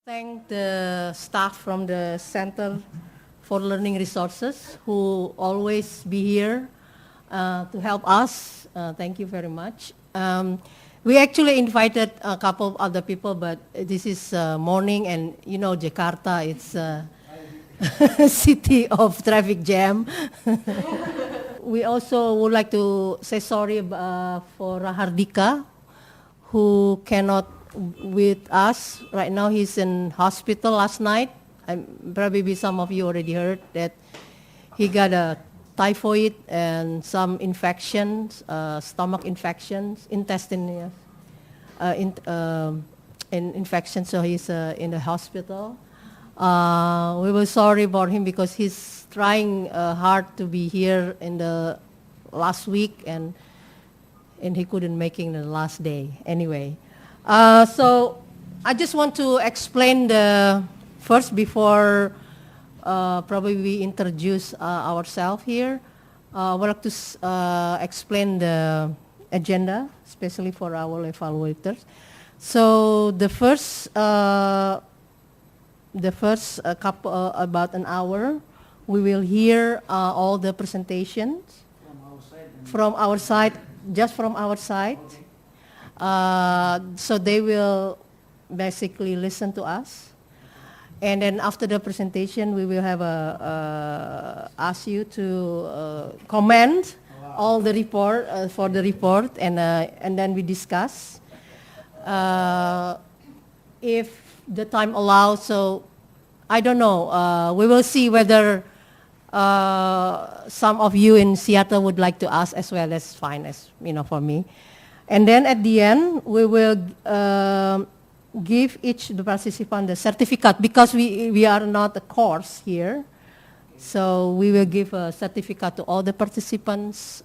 thank the staff from the Center for Learning Resources who always be here to help us. Thank you very much. We actually invited a couple of other people, but this is morning, and you know Jakarta, it's a city of traffic jam. We also would like to say sorry for Rahardika, who cannot with us right now. He's in hospital last night. Probably some of you already heard that he got a typhoid and some infections, stomach infections, intestinal infection. So he's in the hospital. We were sorry about him because he's trying hard to be here in the last week, and he couldn't make it the last day. Anyway, so I just want to explain the first before probably we introduce ourselves here. I would like to explain the agenda, especially for our evaluators. So the first couple about an hour, we will hear all the presentations from our side, just from our side. So they will basically listen to us. And then after the presentation, we will have ask you to comment all the report for the report, and then we discuss if the time allows. So I don't know. We will see whether some of you in Seattle would like to ask as well. As fine as for me. And then at the end, we will give each the participant the certificate, because we are not a course here. So we will give a certificate to all the participants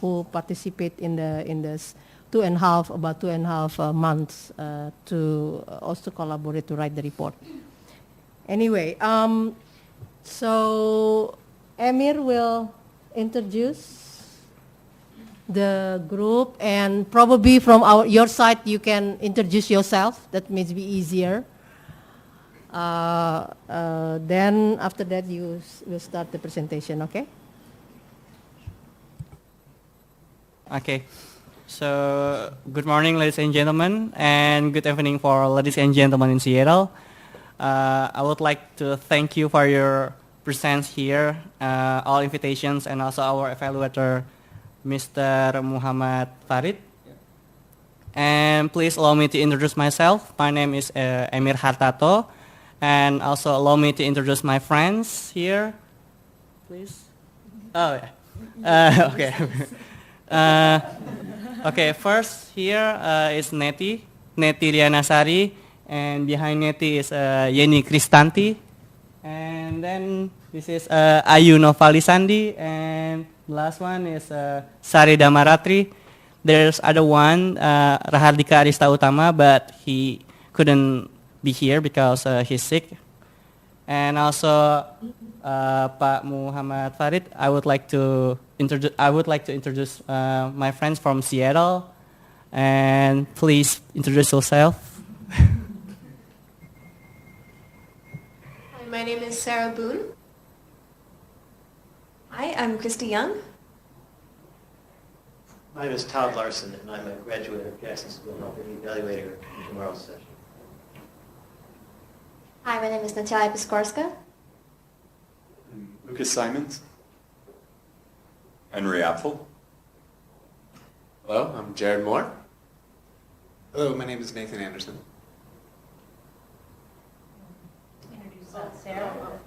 who participate in this 2.5 months to also collaborate to write the report. Anyway, so Emir will introduce the group, and probably from your side you can introduce yourself. That may be easier. Then after that you will start the presentation. Okay. Okay. So good morning, ladies and gentlemen, and good evening for ladies and gentlemen in Seattle. I would like to thank you for your presence here, all invitations, and also our evaluator, Mr. Muhammad Farid. And please allow me to introduce myself. My name is Emir Hartato, and also allow me to introduce my friends here, please. Oh, yeah. Okay. Okay, first here is Neti Lianasari, and behind Neti is Yeni Kristanti, and then this is Ayu Novalisandi, and the last one is Sari Damaratri. There's other one, Rahardika Arista Utama, but he couldn't be here because he's sick. And also Pak Muhammad Farid. I would like to introduce my friends from Seattle, and please introduce yourself. Hi, my name is Sarah Boone. Hi, I'm Christy Young. My name is Todd Larson, and I'm a graduate of Jackson School, and I'll be the evaluator in tomorrow's session. Hi, my name is Natalia Piskorska. Lucas Simons. Henry Apfel. Hello, I'm Jared Moore. Hello, my name is Nathan Anderson. Sarah.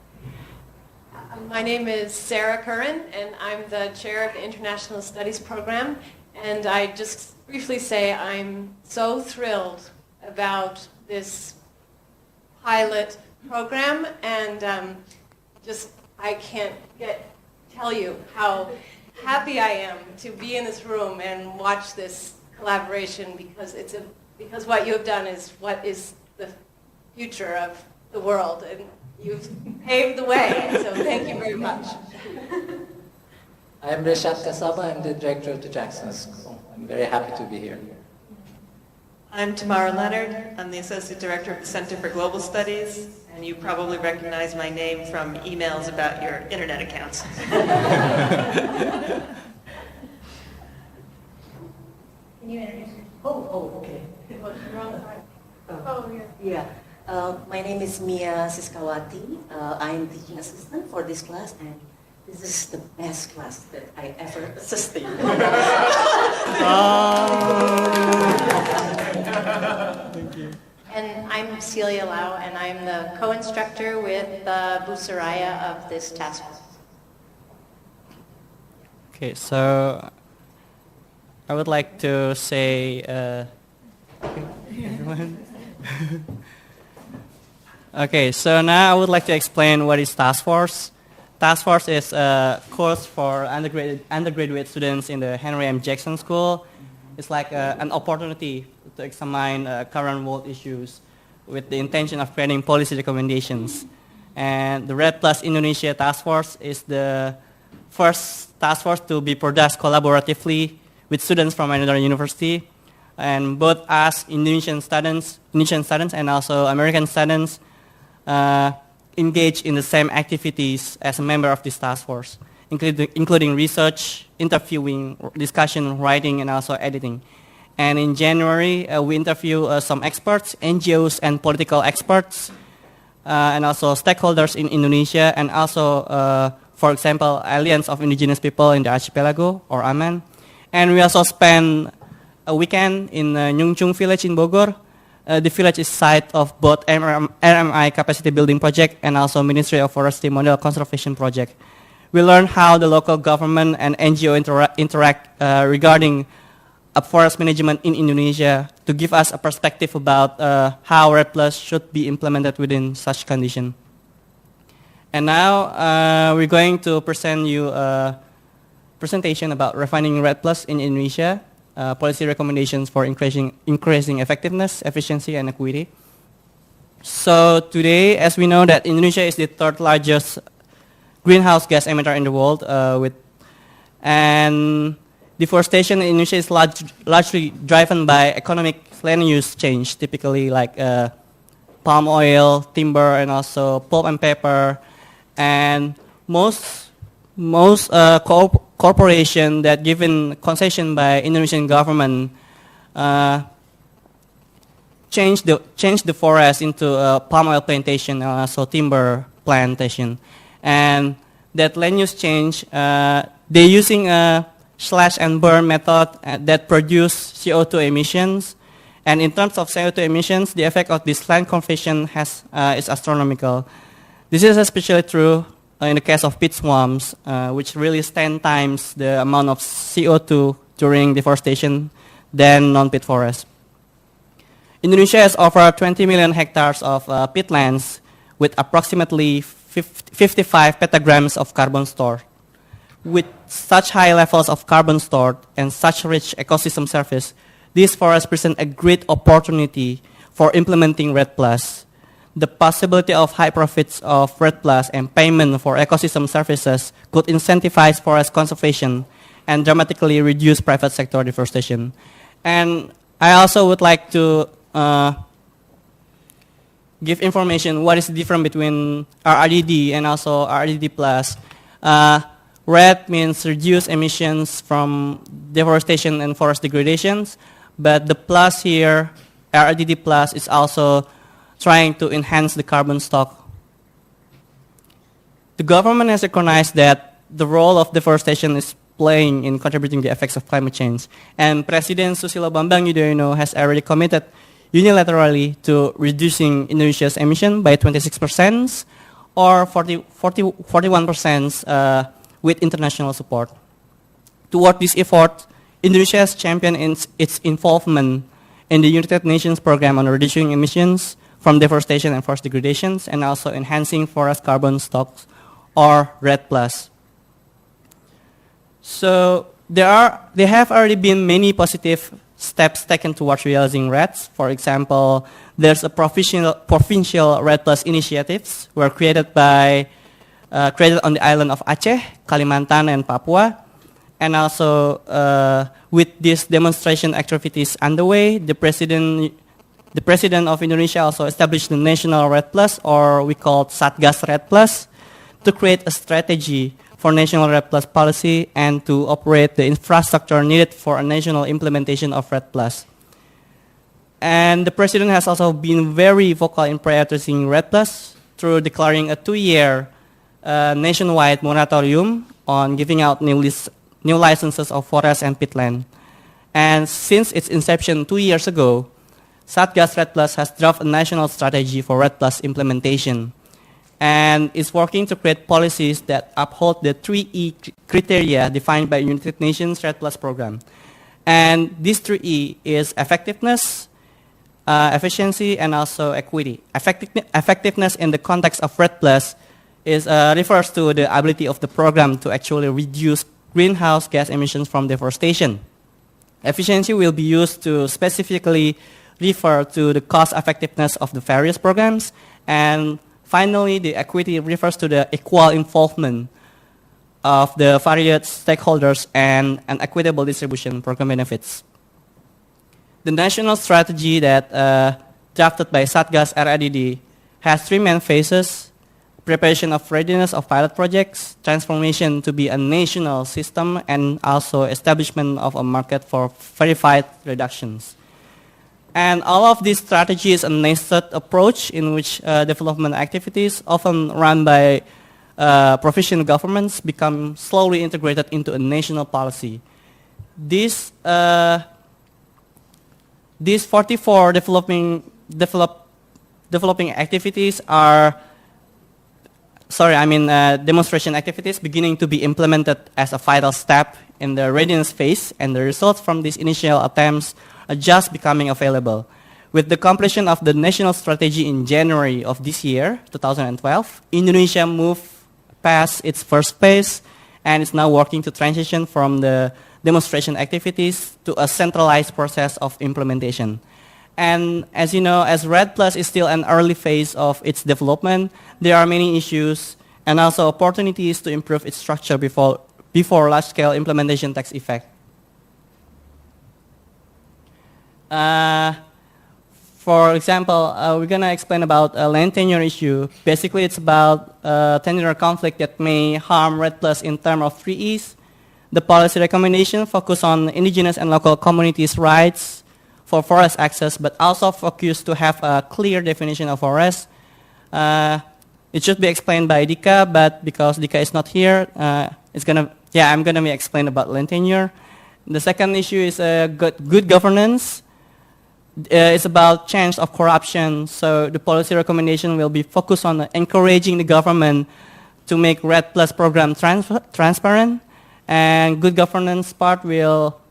My name is Sarah Curran, and I'm the chair of the International Studies Program. And I just briefly say I'm so thrilled about this pilot program, and I can't tell you how happy I am to be in this room and watch this collaboration, because what you have done is what is the future of the world, and you've paved the way. So thank you very much. I'm Reshad Kasaba. I'm the director of the Jackson School. I'm very happy to be here. I'm Tamara Leonard. I'm the Associate Director of the Center for Global Studies, and you probably recognize my name from emails about your internet accounts. Can you introduce yourself? Oh, okay. Yeah. My name is Mia Siskawati. I'm teaching assistant for this class, and this is the best class that I ever sustained. Thank you. And I'm Celia Lau, and I'm the co-instructor with Busaraya of this task force. Okay, so I would like to say, everyone. Okay, so now I would like to explain what is Task Force. Task Force is a course for undergraduate students in the Henry M. Jackson School. It's like an opportunity to examine current world issues with the intention of creating policy recommendations. And the Red Plus Indonesia Task Force is the first task force to be produced collaboratively with students from another university. And both us, Indonesian students and also American students, engage in the same activities as a member of this task force, including research, interviewing, discussion, writing, and also editing. And in January, we interview some experts, NGOs and political experts, and also stakeholders in Indonesia, and also, for example, Alliance of Indigenous People in the Archipelago, or AMAN. And we also spend a weekend in Nyungchung village in Bogor. The village is site of both RMI capacity building project and also Ministry of Forestry model conservation project. We learn how the local government and NGO interact regarding forest management in Indonesia to give us a perspective about how REDD Plus should be implemented within such condition. And now we're going to present you a presentation about refining REDD Plus in Indonesia. Policy recommendations for increasing effectiveness, efficiency, and equity. So today, as we know that Indonesia is the third largest greenhouse gas emitter in the world, and deforestation in Indonesia is largely driven by economic land use change, typically like palm oil, timber, and also pulp and paper, and most corporation that given concession by Indonesian government change the forest into a palm oil plantation and also timber plantation. And that land use change, they're using a slash and burn method that produce CO2 emissions. And in terms of CO2 emissions, the effect of this land conversion is astronomical. This is especially true in the case of peat swamps, which release 10 times the amount of CO2 during deforestation than non-peat forests. Indonesia has over 20 million hectares of peatlands with approximately 55 petagrams of carbon stored. With such high levels of carbon stored and such rich ecosystem surface, these forests present a great opportunity for implementing REDD Plus. The possibility of high profits of REDD Plus and payment for ecosystem services could incentivize forest conservation and dramatically reduce private sector deforestation. And I also would like to give information what is the difference between RRDD and also RRDD Plus. RED means reduce emissions from deforestation and forest degradations, but the plus here, RRDD Plus, is also trying to enhance the carbon stock. The government has recognized that the role of deforestation is playing in contributing the effects of climate change. And President Susilo Bambang Yudhoyono has already committed unilaterally to reducing Indonesia's emission by 26% or 41% with international support. Toward this effort, Indonesia has championed its involvement in the United Nations program on reducing emissions from deforestation and forest degradations, and also enhancing forest carbon stocks, or REDD Plus. So there have already been many positive steps taken towards realizing REDs. For example, there's a provincial REDD Plus initiatives were created on the island of Aceh, Kalimantan, and Papua. And also, with these demonstration activities underway, the president of Indonesia also established the National Red Plus, or we call it Satgas Red Plus, to create a strategy for National Red Plus policy and to operate the infrastructure needed for a national implementation of Red Plus. And the president has also been very vocal in prioritizing Red Plus through declaring a 2-year nationwide moratorium on giving out new licenses of forest and peatland. And since its inception 2 years ago, Satgas Red Plus has drafted a national strategy for Red Plus implementation, and is working to create policies that uphold the 3E criteria defined by United Nations Red Plus program. And this 3E is effectiveness, efficiency, and also equity. Effectiveness in the context of Red Plus refers to the ability of the program to actually reduce greenhouse gas emissions from deforestation. Efficiency will be used to specifically refer to the cost effectiveness of the various programs, and finally, the equity refers to the equal involvement of the various stakeholders and an equitable distribution program benefits. The national strategy that drafted by Satgas RADD has 3 main phases: preparation of readiness of pilot projects, transformation to be a national system, and also establishment of a market for verified reductions. And all of these strategies a nested approach in which development activities, often run by provincial governments, become slowly integrated into a national policy. These 44 developing activities are demonstration activities beginning to be implemented as a vital step in the readiness phase, and the results from these initial attempts are just becoming available. With the completion of the national strategy in January of this year, 2012, Indonesia moved past its first phase and is now working to transition from the demonstration activities to a centralized process of implementation. And as you know, as Red Plus is still an early phase of its development, there are many issues and also opportunities to improve its structure before large-scale implementation takes effect. For example, we're going to explain about a land tenure issue. Basically, it's about tenure conflict that may harm Red Plus in terms of 3Es. The policy recommendation focus on indigenous and local communities' rights for forest access, but also focus to have a clear definition of forest. It should be explained by Dika, but because Dika is not here, I'm gonna be explain about land tenure. The second issue is good governance. It's about change of corruption. So the policy recommendation will be focused on encouraging the government to make Red Plus program transparent. And good governance part will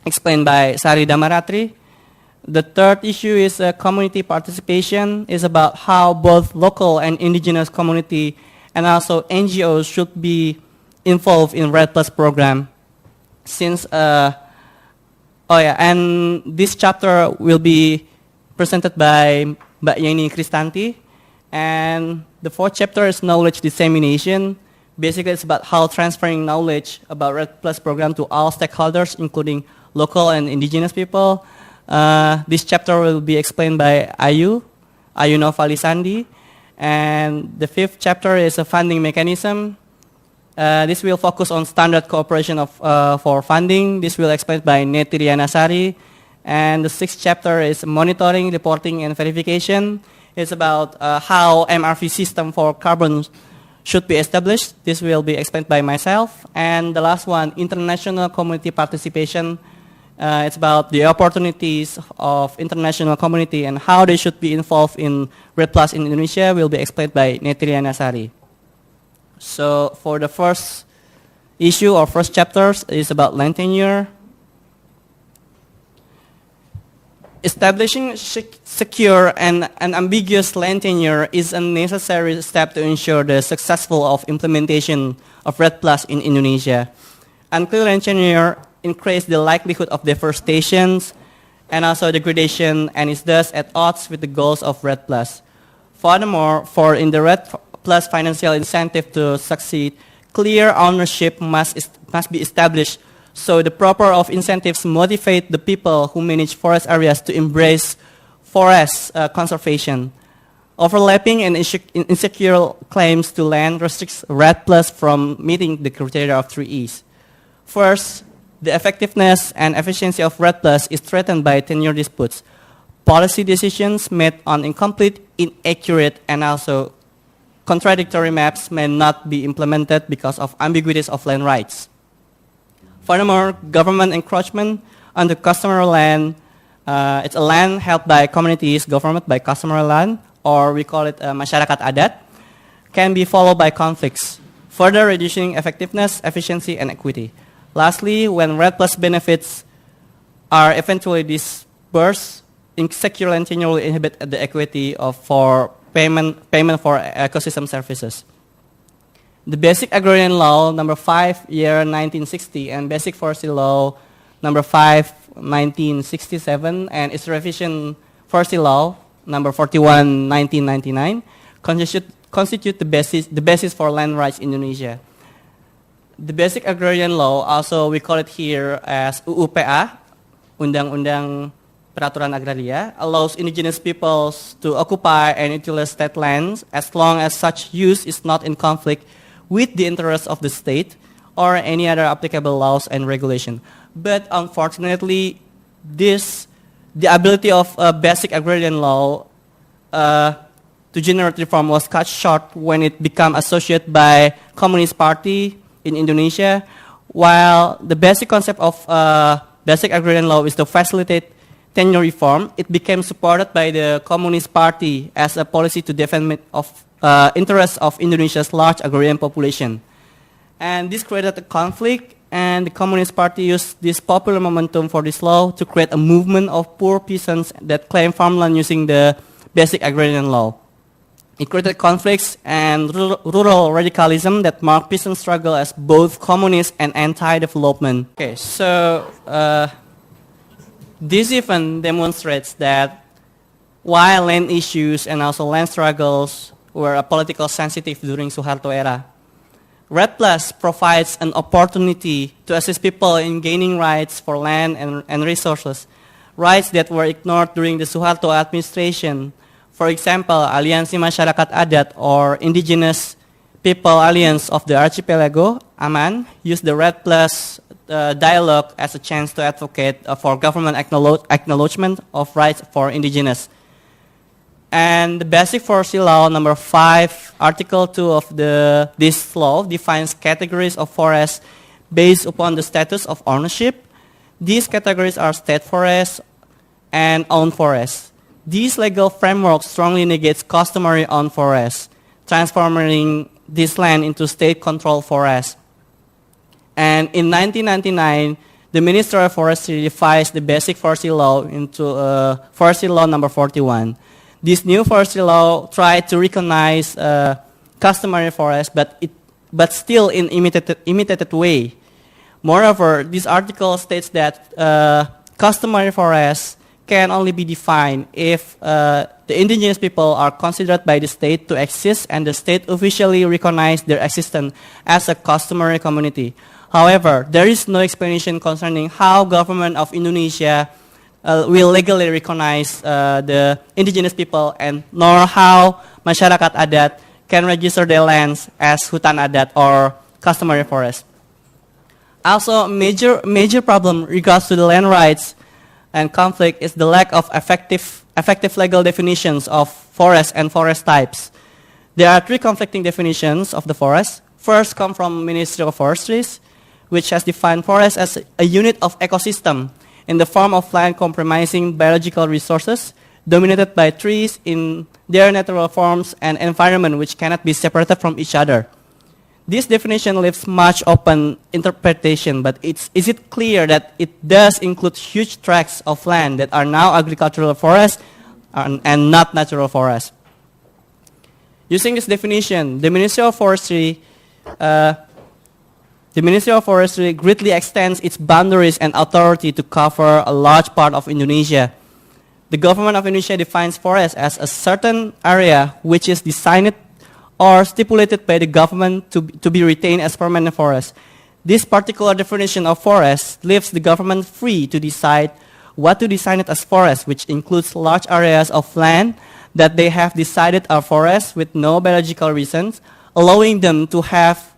explained by Sari Damaratri. The third issue is community participation. Is about how both local and indigenous community and also NGOs should be involved in Red Plus program. And this chapter will be presented by Mbak Yeni Kristanti. And the fourth chapter is knowledge dissemination. Basically, it's about how transferring knowledge about Red Plus program to all stakeholders, including local and indigenous people. This chapter will be explained by Ayu Novalisandi. And the fifth chapter is a funding mechanism. This will focus on standard cooperation for funding. This will explained by Neti Rianasari. And the sixth chapter is monitoring, reporting, and verification. It's about how MRV system for carbon should be established. This will be explained by myself. And the last one, international community participation. It's about the opportunities of international community and how they should be involved in Red Plus in Indonesia will be explained by Neti Rianasari. So for the first issue or first chapters is about land tenure. Establishing secure and unambiguous land tenure is a necessary step to ensure the successful implementation of Red Plus in Indonesia. Unclear land tenure increases the likelihood of deforestation and also degradation, and is thus at odds with the goals of Red Plus. Furthermore, in the Red Plus financial incentive to succeed, clear ownership must be established, so the proper of incentives motivate the people who manage forest areas to embrace forest conservation. Overlapping and insecure claims to land restricts REDD+ from meeting the criteria of 3Es. First, the effectiveness and efficiency of REDD+ is threatened by tenure disputes. Policy decisions made on incomplete, inaccurate, and also contradictory maps may not be implemented because of ambiguities of land rights. Furthermore, government encroachment on the customary land, it's a land held by communities, government by customary land, or we call it masyarakat adat, can be followed by conflicts, further reducing effectiveness, efficiency, and equity. Lastly, when REDD+ benefits are eventually disbursed, insecure land tenure will inhibit the equity for payment for ecosystem services. The Basic Agrarian Law number 5, year 1960, and Basic Forestry Law number 5, 1967, and its revision Forestry Law number 41, 1999, constitute the basis for land rights in Indonesia. The Basic Agrarian Law, also we call it here as UUPA, Undang-Undang Peraturan Agraria, allows indigenous peoples to occupy and utilize state lands as long as such use is not in conflict with the interests of the state or any other applicable laws and regulation. But unfortunately, the ability of a Basic Agrarian Law to generate reform was cut short when it became associated by Communist Party in Indonesia, while the basic concept of Basic Agrarian Law is to facilitate tenure reform. It became supported by the Communist Party as a policy to defend of interests of Indonesia's large agrarian population. And this created a conflict, and the Communist Party used this popular momentum for this law to create a movement of poor peasants that claim farmland using the Basic Agrarian Law. It created conflicts and rural radicalism that marked peasant struggle as both communist and anti-development. Okay, so this event demonstrates that while land issues and also land struggles were political sensitive during Suharto era, REDD+ provides an opportunity to assist people in gaining rights for land and resources, rights that were ignored during the Suharto administration. For example, Aliansi Masyarakat Adat or Indigenous People Alliance of the Archipelago, AMAN, used the REDD+ dialogue as a chance to advocate for government acknowledgement of rights for indigenous. And the Basic Forestry Law number 5, Article 2 of this law defines categories of forests based upon the status of ownership. These categories are state forests and owned forests. This legal framework strongly negates customary owned forests, transforming this land into state-controlled forests. And in 1999, the Ministry of Forestry revised the Basic Forestry Law into Forestry Law number 41. This new forestry law tried to recognize customary forests, but still in imitated way. Moreover, this article states that customary forests can only be defined if the indigenous people are considered by the state to exist and the state officially recognizes their existence as a customary community. However, there is no explanation concerning how government of Indonesia will legally recognize the indigenous people, and nor how masyarakat adat can register their lands as hutan adat or customary forest. Also, major problem regards to the land rights and conflict is the lack of effective legal definitions of forest and forest types. There are 3 conflicting definitions of the forest. First come from Ministry of Forestries, which has defined forest as a unit of ecosystem in the form of land comprising biological resources dominated by trees in their natural forms and environment which cannot be separated from each other. This definition leaves much open interpretation, but is it clear that it does include huge tracts of land that are now agricultural forests and not natural forests? Using this definition, the Ministry of Forestry greatly extends its boundaries and authority to cover a large part of Indonesia. The government of Indonesia defines forest as a certain area which is designed or stipulated by the government to be retained as permanent forest. This particular definition of forest leaves the government free to decide what to design it as forest, which includes large areas of land that they have decided are forests with no biological reasons, allowing them to have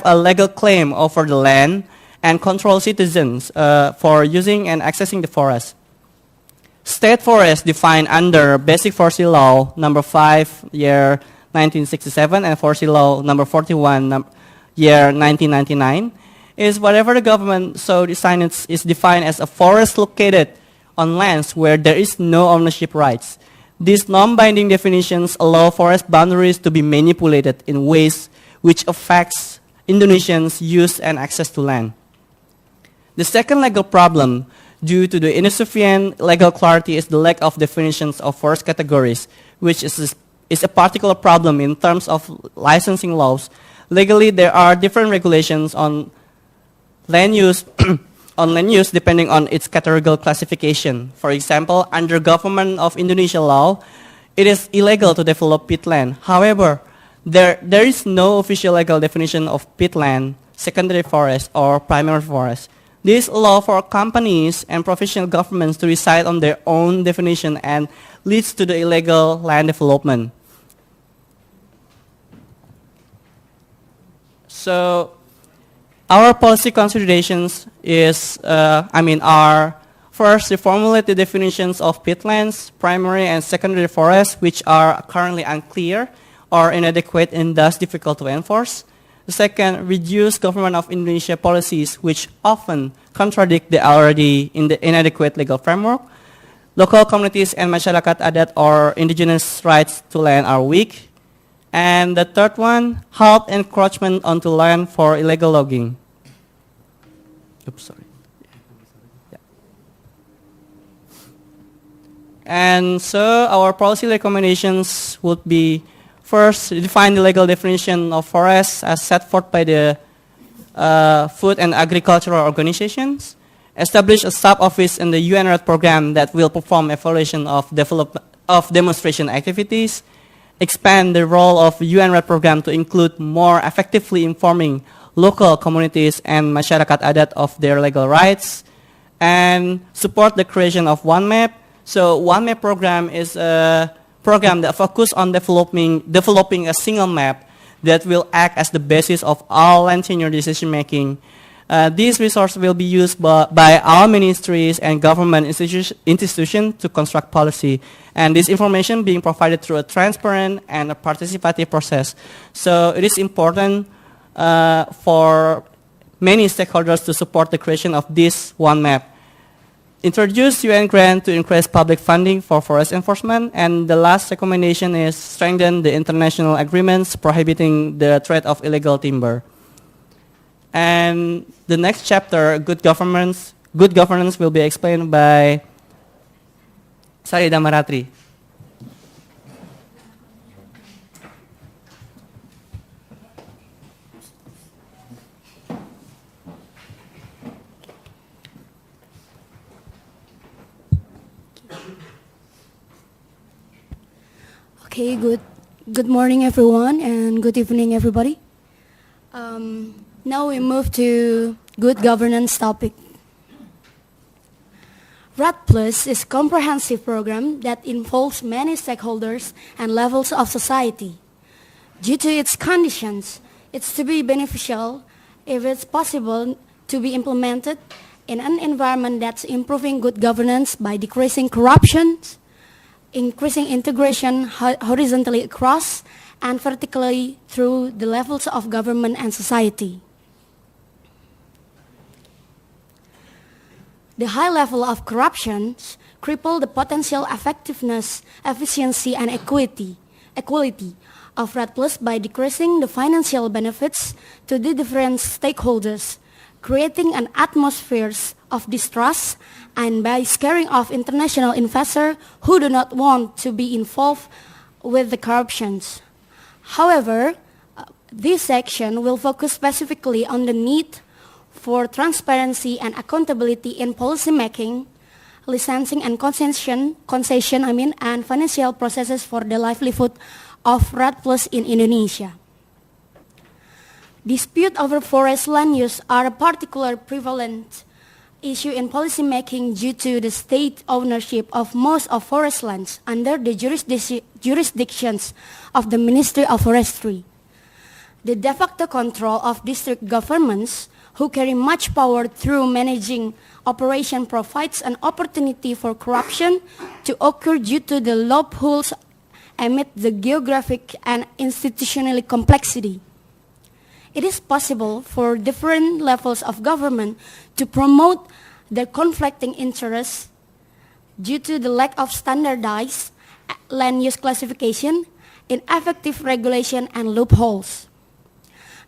a legal claim over the land and control citizens for using and accessing the forest. State forests defined under Basic Forestry Law number 5, year 1967, and Forestry Law number 41, year 1999, is whatever the government so designs is defined as a forest located on lands where there is no ownership rights. These non-binding definitions allow forest boundaries to be manipulated in ways which affects Indonesians' use and access to land. The second legal problem due to the insufficient legal clarity is the lack of definitions of forest categories, which is a particular problem in terms of licensing laws. Legally, there are different regulations on land use depending on its categorical classification. For example, under Government of Indonesia law, it is illegal to develop peatland. However, there is no official legal definition of peatland, secondary forest, or primary forest. This allows for companies and professional governments to decide on their own definition and leads to the illegal land development. So, our policy considerations are first, reformulate the definitions of peatlands, primary and secondary forests, which are currently unclear or inadequate and thus difficult to enforce. The second, reduce Government of Indonesia policies which often contradict the already inadequate legal framework. Local communities and masyarakat adat or indigenous rights to land are weak. And the third one, halt encroachment onto land for illegal logging. Oops, sorry. Yeah. And so our policy recommendations would be, first, define the legal definition of forests as set forth by the food and agricultural organizations. Establish a sub-office in the UNRAD program that will perform evaluation of demonstration activities. Expand the role of UNRAD program to include more effectively informing local communities and masyarakat adat of their legal rights. And support the creation of One Map. So One Map program is a program that focuses on developing a single map that will act as the basis of all land tenure decision making. These resources will be used by our ministries and government institutions to construct policy. And this information being provided through a transparent and a participative process. So it is important for many stakeholders to support the creation of this One Map. Introduce UN grant to increase public funding for forest enforcement. And the last recommendation is strengthen the international agreements prohibiting the trade of illegal timber. And the next chapter, good governance will be explained by Sari Damaratri. Okay, good morning everyone and good evening everybody. Now we move to good governance topic. RAD Plus is a comprehensive program that involves many stakeholders and levels of society. Due to its conditions, it's to be beneficial if it's possible to be implemented in an environment that's improving good governance by decreasing corruption, increasing integration horizontally across and vertically through the levels of government and society. The high level of corruption cripple the potential effectiveness, efficiency, and equality of RAD Plus by decreasing the financial benefits to the different stakeholders, creating an atmosphere of distrust, and by scaring off international investors who do not want to be involved with the corruptions. However, this section will focus specifically on the need for transparency and accountability in policy making, licensing and concession, and financial processes for the livelihood of REDD+ in Indonesia. Dispute over forest land use are a particular prevalent issue in policymaking due to the state ownership of most of forest lands under the jurisdictions of the Ministry of Forestry. The de facto control of district governments, who carry much power through managing operation, provides an opportunity for corruption to occur due to the loopholes amid the geographic and institutional complexity. It is possible for different levels of government to promote their conflicting interests due to the lack of standardized land use classification, ineffective regulation, and loopholes.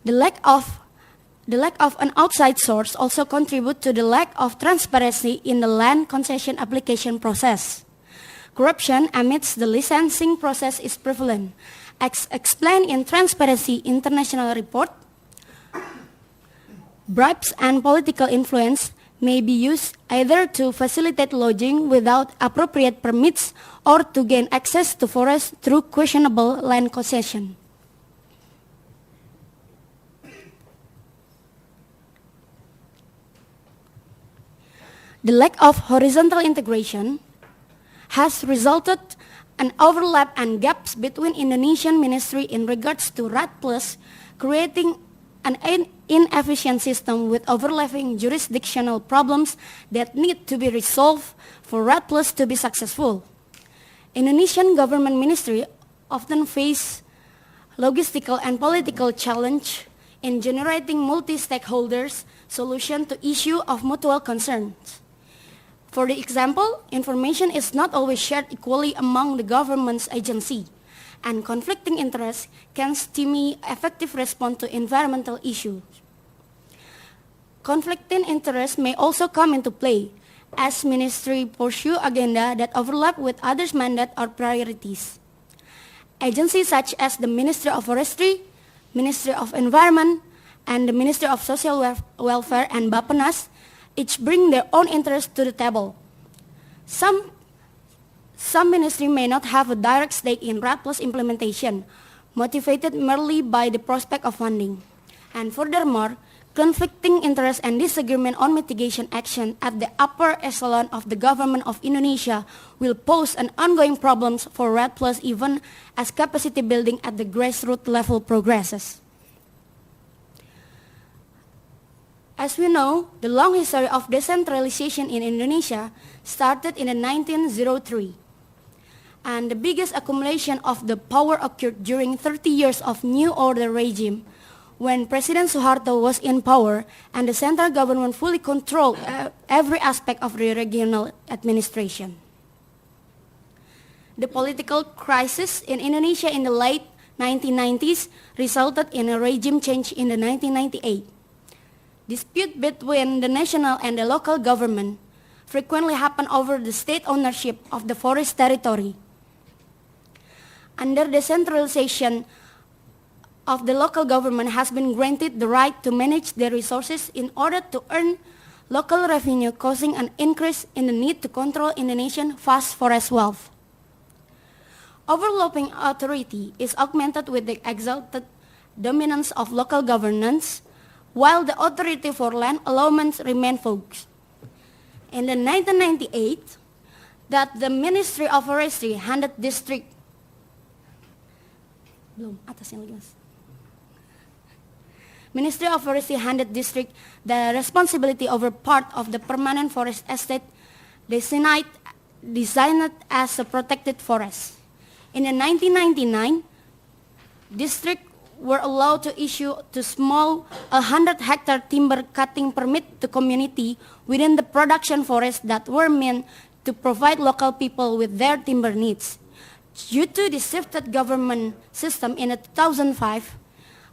The lack of an outside source also contributes to the lack of transparency in the land concession application process. Corruption amidst the licensing process is prevalent. As explained in Transparency International report, bribes and political influence may be used either to facilitate lodging without appropriate permits or to gain access to forests through questionable land concession. The lack of horizontal integration has resulted in overlap and gaps between Indonesian ministry in regards to REDD+, creating an inefficient system with overlapping jurisdictional problems that need to be resolved for REDD+ to be successful. Indonesian government ministry often face logistical and political challenge in generating multi-stakeholders solution to issue of mutual concerns. For the example, information is not always shared equally among the government's agency, and conflicting interests can stymie effective response to environmental issues. Conflicting interests may also come into play as ministry pursue agenda that overlap with others' mandate or priorities. Agencies such as the Ministry of Forestry, Ministry of Environment, and the Ministry of Social Welfare and Bappenas each bring their own interests to the table. Some ministry may not have a direct stake in REDD+ implementation, motivated merely by the prospect of funding. And furthermore, conflicting interests and disagreement on mitigation action at the upper echelon of the government of Indonesia will pose an ongoing problems for REDD+ even as capacity building at the grassroots level progresses. As we know, the long history of decentralization in Indonesia started in 1903, and the biggest accumulation of the power occurred during 30 years of New Order regime, when President Suharto was in power and the central government fully controlled every aspect of the regional administration. The political crisis in Indonesia in the late 1990s resulted in a regime change in the 1998. Dispute between the national and the local government frequently happen over the state ownership of the forest territory. Under decentralization of the local government has been granted the right to manage their resources in order to earn local revenue, causing an increase in the need to control Indonesian vast forest wealth. Overlapping authority is augmented with the exalted dominance of local governance, while the authority for land allotments remain focused. In the 1998, that the Ministry of Forestry handed district Ministry of Forestry handed district the responsibility over part of the permanent forest estate designed as a protected forest. In the 1999, district were allowed to issue to small 100-hectare timber cutting permit to community within the production forests that were meant to provide local people with their timber needs. Due to the shifted government system in 2005,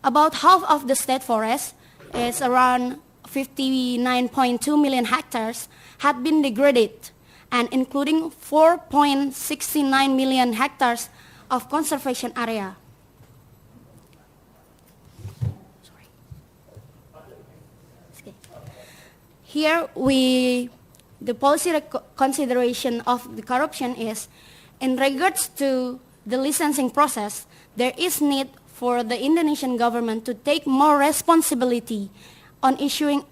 about half of the state forest, is around 59.2 million hectares, had been degraded, and including 4.69 million hectares of conservation area. Here the policy consideration of the corruption is in regards to the licensing process, there is need for the Indonesian government to take more responsibility on issuing